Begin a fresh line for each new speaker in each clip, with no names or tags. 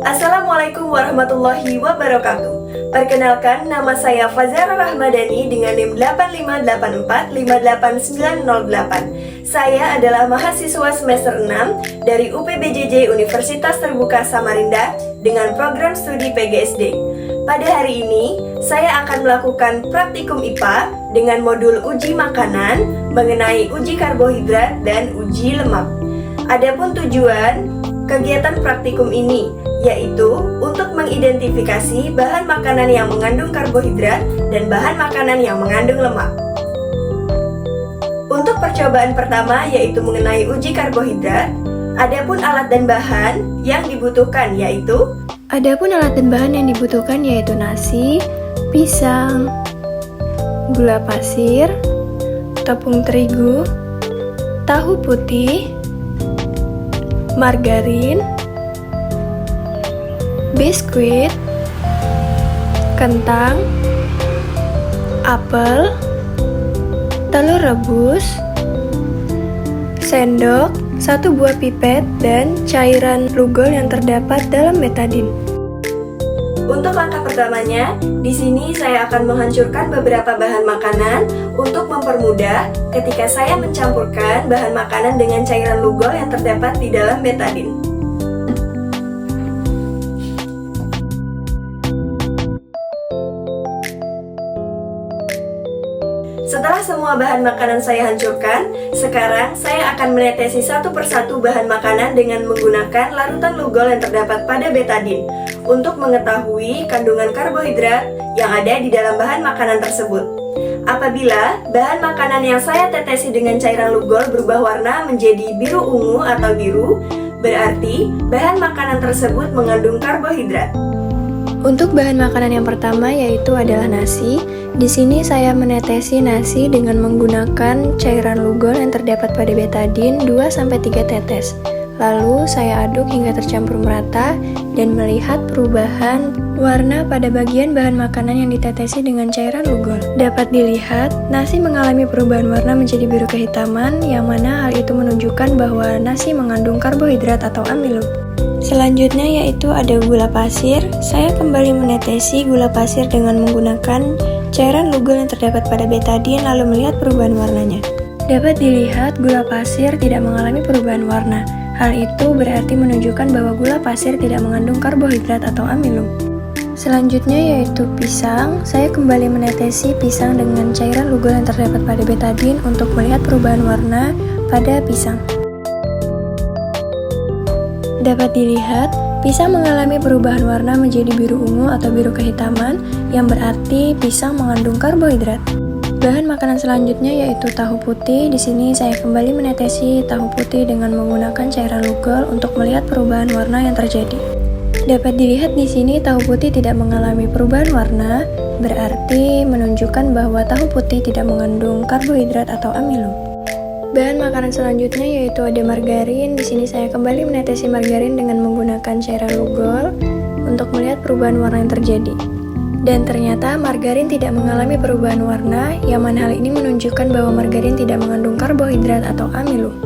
Assalamualaikum warahmatullahi wabarakatuh. Perkenalkan, nama saya Fazara Rahmadani dengan NIM 8584589908. Saya adalah mahasiswa semester 6 dari UPBJJ Universitas Terbuka Samarinda dengan program studi PGSD. Pada hari ini, saya akan melakukan praktikum IPA dengan modul uji makanan mengenai uji karbohidrat dan uji lemak. Adapun tujuan kegiatan praktikum ini yaitu untuk mengidentifikasi bahan makanan yang mengandung karbohidrat dan bahan makanan yang mengandung lemak. Untuk percobaan pertama yaitu mengenai uji karbohidrat, adapun alat dan bahan yang dibutuhkan yaitu
nasi, pisang, gula pasir, tepung terigu, tahu putih, margarin, biskuit, kentang, apel, telur rebus, sendok, 1 buah pipet, dan cairan lugol yang terdapat dalam betadin.
Untuk langkah pertamanya, di sini saya akan menghancurkan beberapa bahan makanan untuk mempermudah ketika saya mencampurkan bahan makanan dengan cairan lugol yang terdapat di dalam betadin. Setelah semua bahan makanan saya hancurkan, sekarang saya akan menetesi satu persatu bahan makanan dengan menggunakan larutan lugol yang terdapat pada betadin untuk mengetahui kandungan karbohidrat yang ada di dalam bahan makanan tersebut. Apabila bahan makanan yang saya tetesi dengan cairan lugol berubah warna menjadi biru ungu atau biru, berarti bahan makanan tersebut mengandung karbohidrat.
Untuk bahan makanan yang pertama yaitu adalah nasi. Di sini saya menetesi nasi dengan menggunakan cairan lugol yang terdapat pada betadin 2-3 tetes. Lalu saya aduk hingga tercampur merata dan melihat perubahan warna pada bagian bahan makanan yang ditetesi dengan cairan lugol. Dapat dilihat, nasi mengalami perubahan warna menjadi biru kehitaman, yang mana hal itu menunjukkan bahwa nasi mengandung karbohidrat atau amilum. Selanjutnya yaitu ada gula pasir. Saya kembali menetesi gula pasir dengan menggunakan cairan lugol yang terdapat pada betadin lalu melihat perubahan warnanya. Dapat dilihat gula pasir tidak mengalami perubahan warna. Hal itu berarti menunjukkan bahwa gula pasir tidak mengandung karbohidrat atau amilum. Selanjutnya yaitu pisang. Saya kembali menetesi pisang dengan cairan lugol yang terdapat pada betadin untuk melihat perubahan warna pada pisang. Dapat dilihat, pisang mengalami perubahan warna menjadi biru ungu atau biru kehitaman, yang berarti pisang mengandung karbohidrat. Bahan makanan selanjutnya yaitu tahu putih. Di sini saya kembali menetesi tahu putih dengan menggunakan cairan lugol untuk melihat perubahan warna yang terjadi. Dapat dilihat di sini tahu putih tidak mengalami perubahan warna, berarti menunjukkan bahwa tahu putih tidak mengandung karbohidrat atau amilum. Bahan makanan selanjutnya yaitu ada margarin. Di sini saya kembali menetesi margarin dengan menggunakan cairan lugol untuk melihat perubahan warna yang terjadi. Dan ternyata margarin tidak mengalami perubahan warna, yang mana hal ini menunjukkan bahwa margarin tidak mengandung karbohidrat atau amilum.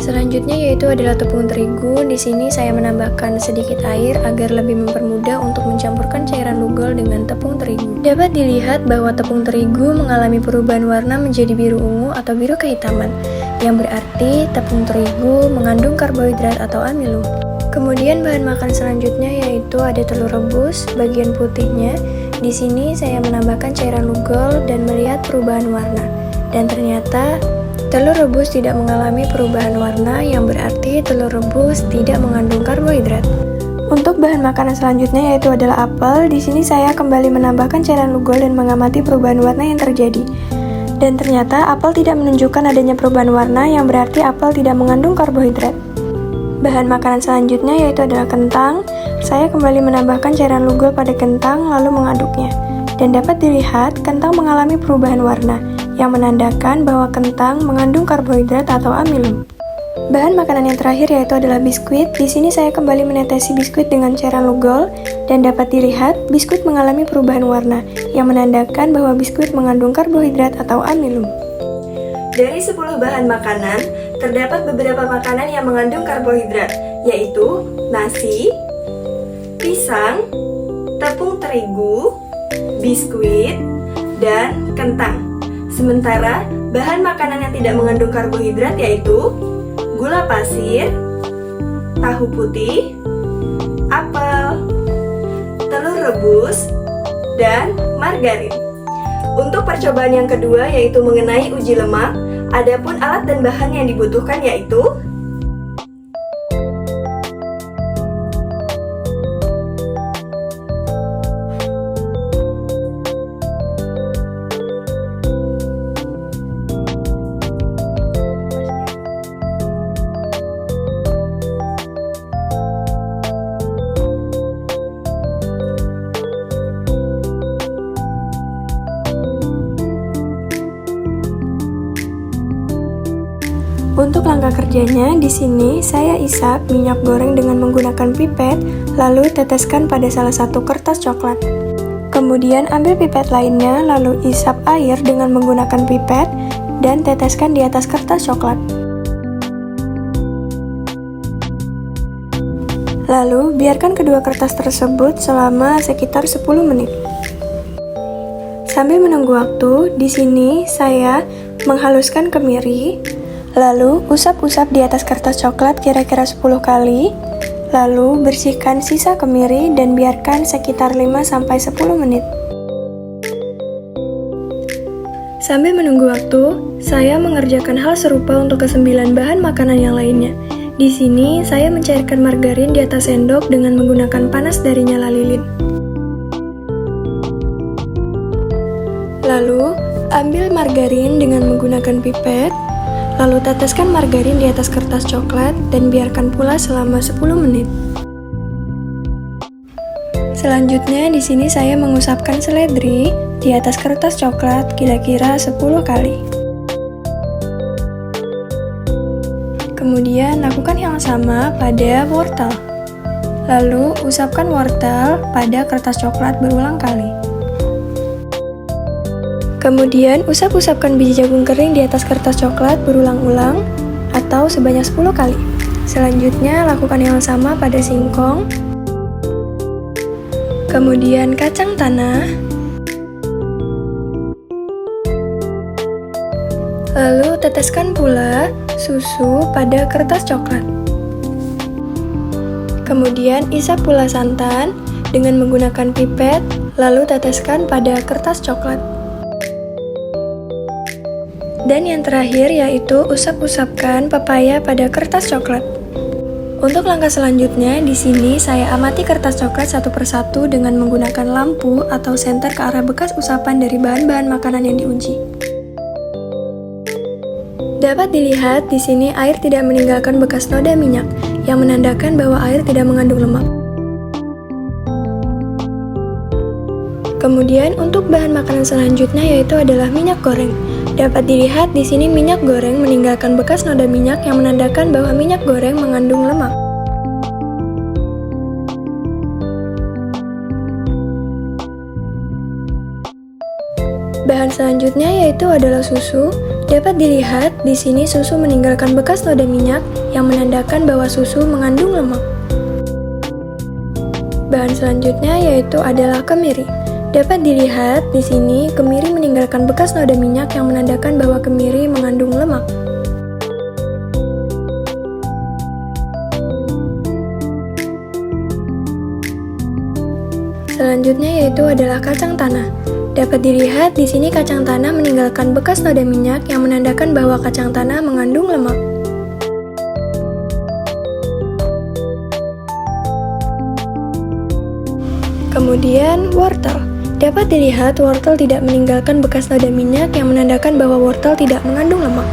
Selanjutnya yaitu adalah tepung terigu. Di sini saya menambahkan sedikit air agar lebih mempermudah untuk mencampurkan cairan lugol dengan tepung terigu. Dapat dilihat bahwa tepung terigu mengalami perubahan warna menjadi biru ungu atau biru kehitaman, yang berarti tepung terigu mengandung karbohidrat atau amilum. Kemudian bahan makan selanjutnya yaitu ada telur rebus, bagian putihnya. Di sini saya menambahkan cairan lugol dan melihat perubahan warna. Dan ternyata telur rebus tidak mengalami perubahan warna, yang berarti telur rebus tidak mengandung karbohidrat. Untuk bahan makanan selanjutnya yaitu adalah apel. Di sini saya kembali menambahkan cairan lugol dan mengamati perubahan warna yang terjadi. Dan ternyata apel tidak menunjukkan adanya perubahan warna, yang berarti apel tidak mengandung karbohidrat. Bahan makanan selanjutnya yaitu adalah kentang. Saya kembali menambahkan cairan lugol pada kentang lalu mengaduknya. Dan dapat dilihat kentang mengalami perubahan warna, yang menandakan bahwa kentang mengandung karbohidrat atau amilum. Bahan makanan yang terakhir yaitu adalah biskuit. Di sini saya kembali menetesi biskuit dengan cairan lugol dan dapat dilihat biskuit mengalami perubahan warna, yang menandakan bahwa biskuit mengandung karbohidrat atau amilum.
Dari 10 bahan makanan, terdapat beberapa makanan yang mengandung karbohidrat, yaitu nasi, pisang, tepung terigu, biskuit, dan kentang. Sementara bahan makanan yang tidak mengandung karbohidrat yaitu gula pasir, tahu putih, apel, telur rebus, dan margarin. Untuk percobaan yang kedua yaitu mengenai uji lemak, adapun alat dan bahan yang dibutuhkan yaitu
Untuk langkah kerjanya, di sini saya isap minyak goreng dengan menggunakan pipet, lalu teteskan pada salah satu kertas coklat. Kemudian ambil pipet lainnya, lalu isap air dengan menggunakan pipet, dan teteskan di atas kertas coklat. Lalu, biarkan kedua kertas tersebut selama sekitar 10 menit. Sambil menunggu waktu, di sini saya menghaluskan kemiri, lalu usap-usap di atas kertas coklat kira-kira 10 kali, lalu bersihkan sisa kemiri dan biarkan sekitar 5-10 menit. Sambil menunggu waktu, saya mengerjakan hal serupa untuk ke-9 bahan makanan yang lainnya. Di sini, saya mencairkan margarin di atas sendok dengan menggunakan panas dari nyala lilin. Lalu, ambil margarin dengan menggunakan pipet, lalu teteskan margarin di atas kertas coklat dan biarkan pula selama 10 menit. Selanjutnya, di sini saya mengusapkan seledri di atas kertas coklat kira-kira 10 kali. Kemudian, lakukan yang sama pada wortel. Lalu, usapkan wortel pada kertas coklat berulang kali. Kemudian, usap-usapkan biji jagung kering di atas kertas coklat berulang-ulang atau sebanyak 10 kali. Selanjutnya, lakukan yang sama pada singkong, kemudian kacang tanah, lalu teteskan pula susu pada kertas coklat. Kemudian, isap pula santan dengan menggunakan pipet, lalu teteskan pada kertas coklat. Dan yang terakhir yaitu usap-usapkan pepaya pada kertas coklat. Untuk langkah selanjutnya, di sini saya amati kertas coklat satu persatu dengan menggunakan lampu atau senter ke arah bekas usapan dari bahan-bahan makanan yang diuji. Dapat dilihat di sini air tidak meninggalkan bekas noda minyak, yang menandakan bahwa air tidak mengandung lemak. Kemudian untuk bahan makanan selanjutnya yaitu adalah minyak goreng. Dapat dilihat di sini minyak goreng meninggalkan bekas noda minyak yang menandakan bahwa minyak goreng mengandung lemak. Bahan selanjutnya yaitu adalah susu. Dapat dilihat di sini susu meninggalkan bekas noda minyak yang menandakan bahwa susu mengandung lemak. Bahan selanjutnya yaitu adalah kemiri. Dapat dilihat di sini kemiri meninggalkan bekas noda minyak yang menandakan bahwa kemiri mengandung lemak. Selanjutnya yaitu adalah kacang tanah. Dapat dilihat di sini kacang tanah meninggalkan bekas noda minyak yang menandakan bahwa kacang tanah mengandung lemak. Kemudian wortel. Dapat dilihat wortel tidak meninggalkan bekas noda minyak yang menandakan bahwa wortel tidak mengandung lemak.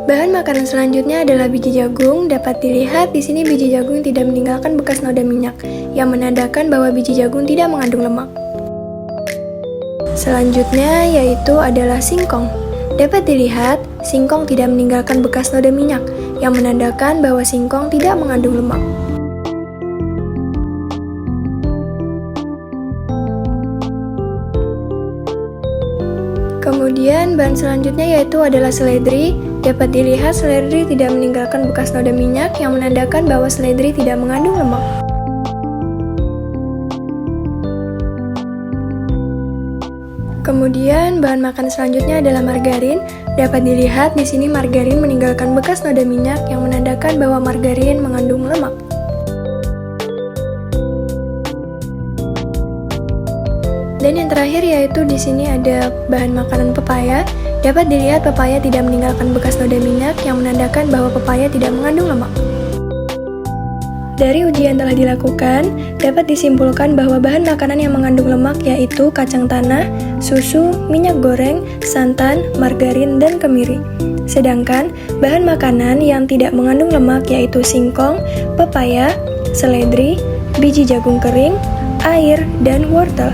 Bahan makanan selanjutnya adalah biji jagung. Dapat dilihat di sini biji jagung tidak meninggalkan bekas noda minyak yang menandakan bahwa biji jagung tidak mengandung lemak. Selanjutnya yaitu adalah singkong. Dapat dilihat singkong tidak meninggalkan bekas noda minyak yang menandakan bahwa singkong tidak mengandung lemak. Kemudian bahan selanjutnya yaitu adalah seledri. dapat dilihat seledri tidak meninggalkan bekas noda minyak yang menandakan bahwa seledri tidak mengandung lemak. Kemudian bahan makan selanjutnya adalah margarin. Dapat dilihat di sini margarin meninggalkan bekas noda minyak yang menandakan bahwa margarin mengandung lemak. Dan yang terakhir yaitu di sini ada bahan makanan pepaya. Dapat dilihat pepaya tidak meninggalkan bekas noda minyak yang menandakan bahwa pepaya tidak mengandung lemak. Dari uji yang telah dilakukan, dapat disimpulkan bahwa bahan makanan yang mengandung lemak yaitu kacang tanah, susu, minyak goreng, santan, margarin, dan kemiri. Sedangkan bahan makanan yang tidak mengandung lemak yaitu singkong, pepaya, seledri, biji jagung kering, air, dan wortel.